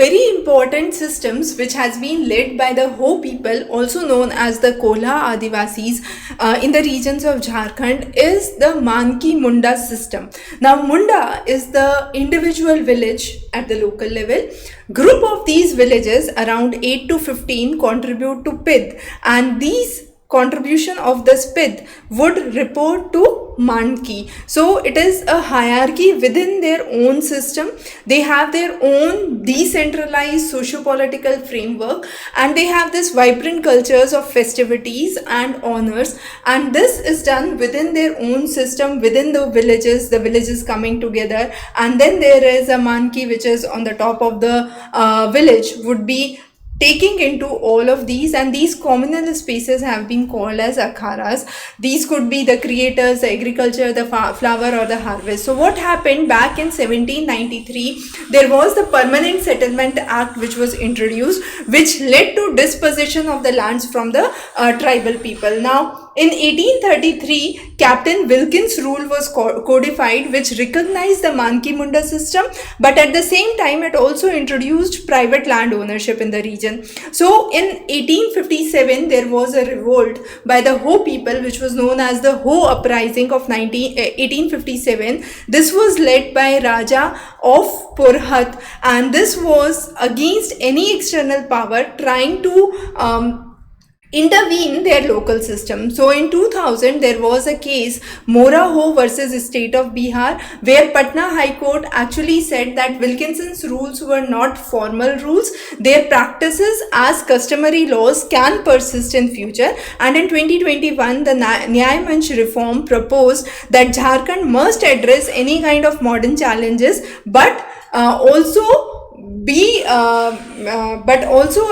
very important systems which has been led by the Ho people, also known as the Kola Adivasis, in the regions of Jharkhand, is the Manki Munda system. Now, Munda is the individual village at the local level. Group of these villages, around 8 to 15, contribute to PID, and these contribution of the SPID would report to Manki. So it is a hierarchy within their own system. They have their own decentralized socio-political framework, and they have this vibrant cultures of festivities and honors, and this is done within their own system, within the villages coming together. And then there is a Manki which is on the top of the village, would be taking into all of these, and these communal spaces have been called as akharas. These could be the creators, the agriculture, the flower or the harvest. So what happened back in 1793, there was the Permanent Settlement Act which was introduced, which led to dispossession of the lands from the tribal people. Now in 1833, Captain Wilkins' rule was codified, which recognized the Manki Munda system, but at the same time it also introduced private land ownership in the region. So in 1857, there was a revolt by the Ho people, which was known as the Ho Uprising of 1857. This was led by Raja of Purhat, and this was against any external power trying to intervene their local system. So in 2000, there was a case, Mora Ho versus State of Bihar, where Patna High Court actually said that Wilkinson's rules were not formal rules. Their practices as customary laws can persist in future. And in 2021, the Nyay Manch reform proposed that Jharkhand must address any kind of modern challenges, but also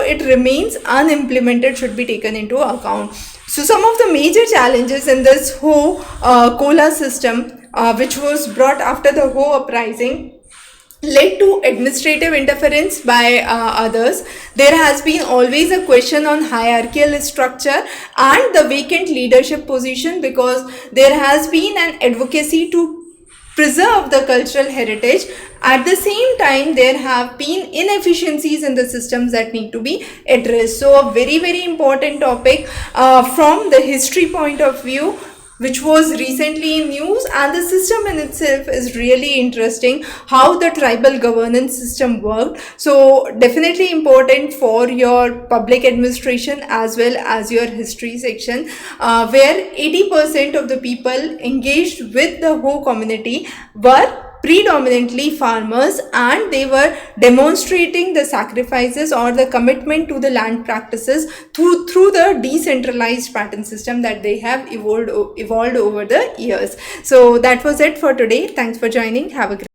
it remains unimplemented, should be taken into account. So some of the major challenges in this Ho Kola system, which was brought after the Ho uprising, led to administrative interference by others. There has been always a question on hierarchical structure and the vacant leadership position, because there has been an advocacy to preserve the cultural heritage. At the same time, there have been inefficiencies in the systems that need to be addressed. So a very, very important topic from the history point of view, which was recently in news, and the system in itself is really interesting, how the tribal governance system worked. So definitely important for your public administration as well as your history section, where 80% of the people engaged with the Ho community were predominantly farmers, and they were demonstrating the sacrifices or the commitment to the land practices through the decentralized pattern system that they have evolved over the years. So that was it for today. Thanks for joining. Have a great